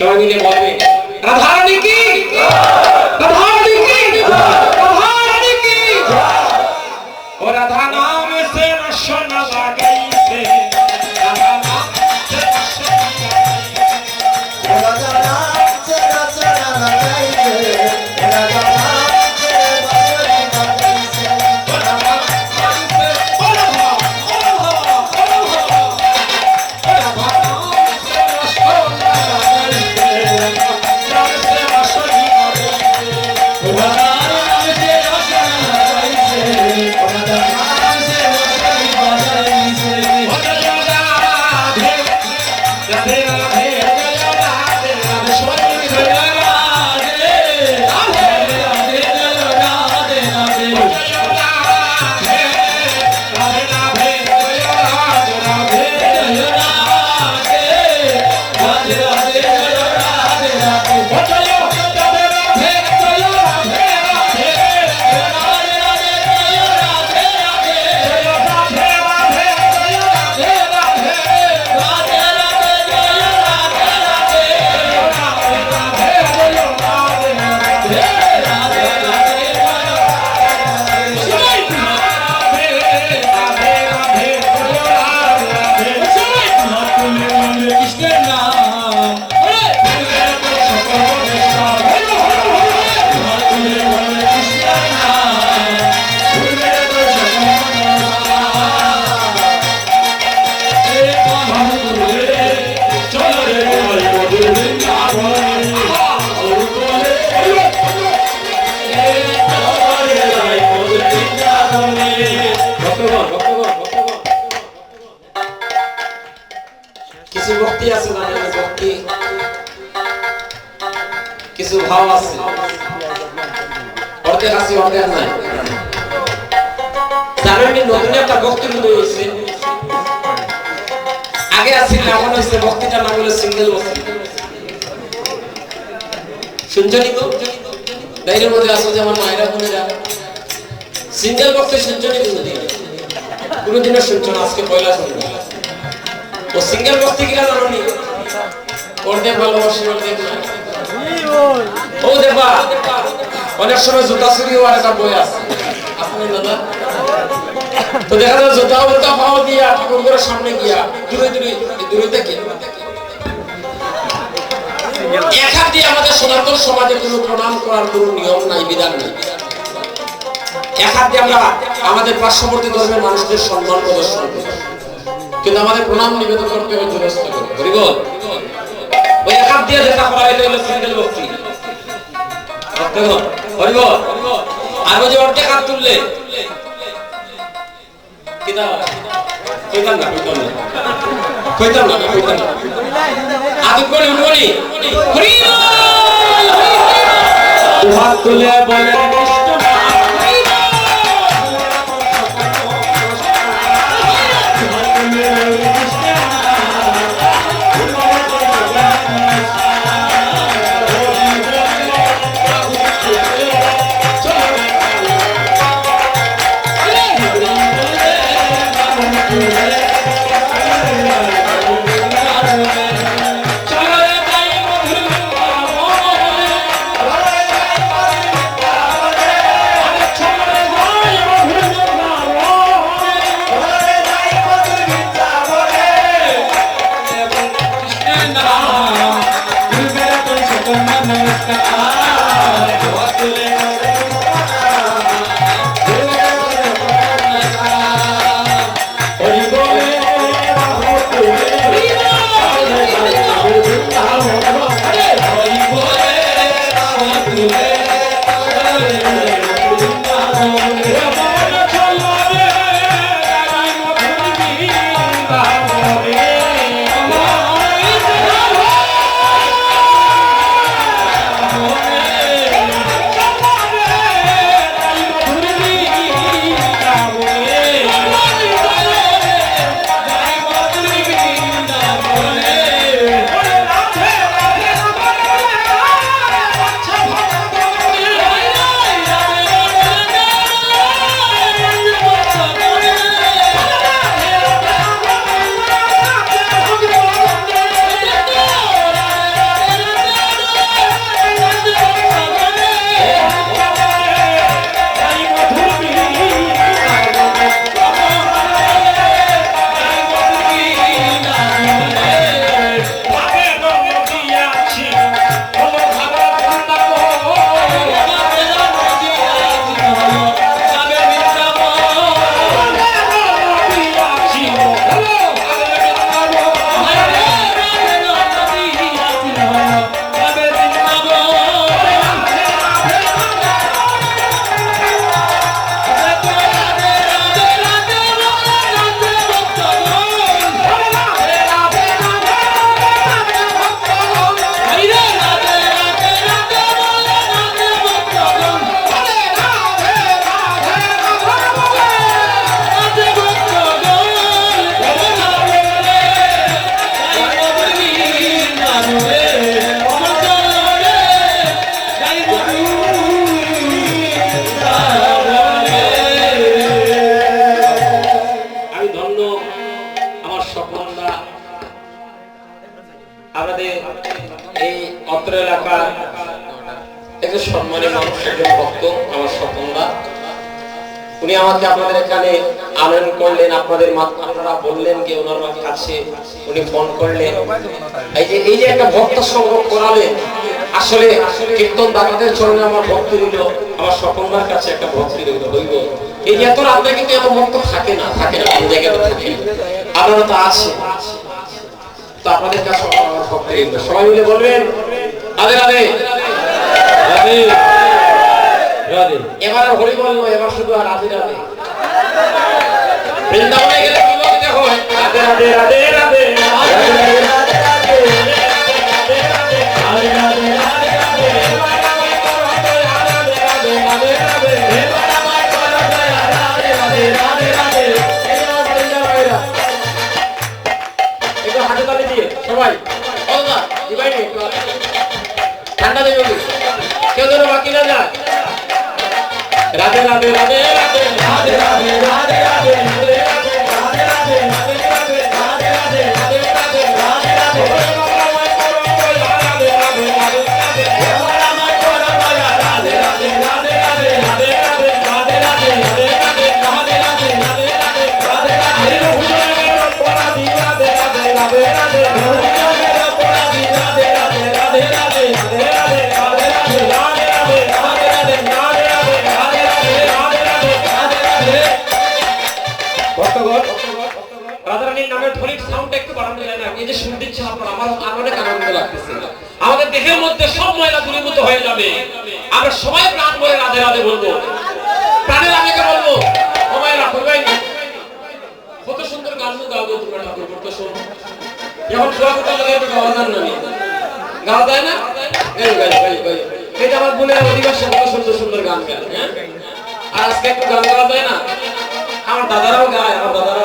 সবাই মিলে বলবে রাধারানী কি রাধারানী কি রাধারানী কি ও রাধা নাম সে রসনা লাগাইছে রাধা নাম সে রসনা লাগাইছে রাধা নাম সে রসনা লাগাইছে রাধা নাম সে রসনা লাগাইছে রাধা নাম সে কিছু ভক্তি আছে না ভক্তি কিছু ভাব আছে অর্ধেক আছে অর্ধেক নাই জানেন নতুন একটা ভক্তি উদয় হয়েছে আগে আছিল এমন হয়েছে ভক্তিটা নাম হলো সিঙ্গেল ভক্তি শুনছেন তো বাইরের মধ্যে আসো যেমন মায়েরা বোনেরা সিঙ্গেল ভক্তি শুনছেন কোনদিনও শুনছো না আজকে পয়লা শুনবে ও সিঙ্গেল ভক্তি কিনা জানি অর্ধেক ভালোবাসি অর্ধেক না ও দেবা অনেক সময় জুতা চুরি হওয়ার একটা বই আছে আপনি দাদা তো দেখা যায় জুতা উল্টা পাও দিয়া ঠাকুরের সামনে গিয়া দূরে দূরে দূরে থেকে এক হাত দিয়ে আমাদের সনাতন সমাজে কোনো প্রণাম করার কোনো নিয়ম নাই বিধান নেই এক হাত দিয়ে আমরা আমাদের পার্শ্ববর্তী ধর্মের মানুষদের সম্মান প্রদর্শন করি কিন্তু আমাদের প্রণাম নিবেদন করতে হবে জোরস্ত করে হরিবল ওই এক হাত দিয়ে যেটা করা এটা হলো সিঙ্গেল ভক্তি হরিবল আর ওই যে অর্ধেক হাত তুললে কিনা কইতাম না আদু করে উঠবনি হরিবল হাত তুলে বলে অত্র এলাকার একজন সম্মানী মানুষ, একজন ভক্ত আমার স্বপনদা। উনি আমাকে আপনাদের এখানে আনয়ন করলেন, আপনারা বললেন যে ওনার কাছে উনি ফোন করলেন। এই যে একটা ভক্ত সংগ্রহ করালেন, আসলে কীর্তন দাদাদের চরণে আমার ভক্তি রইল, আমার স্বপনদার কাছে একটা ভক্তি রইল। এই যে এত রাতে কিন্তু এত ভক্ত থাকে না কোন জায়গাতে থাকে, আপনারা তো আছে, তো আপনাদের কাছে আমার ভক্তি রইল। সবাই মিলে বলবেন রাধে রাধে রাধে রাধে। এবার আর হরি বল নয়, এবার শুধু আর রাধে রাধে। বৃন্দাবনে গেলে কি বলতে হয়? রাধে রাধে রাধে রাধে একটু হাতে তালি দিয়ে সবাই ঠান্ডা দেবে, কেউ যেন বাকি না যায়। রাধে রাধে রাধে রাধে রাধে রাধে রাধে রাধে রাধে আমাদের দেহের মধ্যে সব ময়লা দূরীভূত হয়ে যাবে। আমরা সবাই প্রাণ ভরে রাধে রাধে বলবো, প্রাণের আমিকে বলবো। মায়েরা করবেন কত সুন্দর গান গাওয়া তোমরা ঠাকুর কত সুন্দর। যখন শোয়া কথা লাগে একটু গাওয়া যান না, গাওয়া যায় না? এটা আমার বোনের অধিবাসী কত সুন্দর সুন্দর গান গায়। আর আজকে একটু গান গাওয়া যায় না? আমার দাদারাও গায়, আমার দাদারা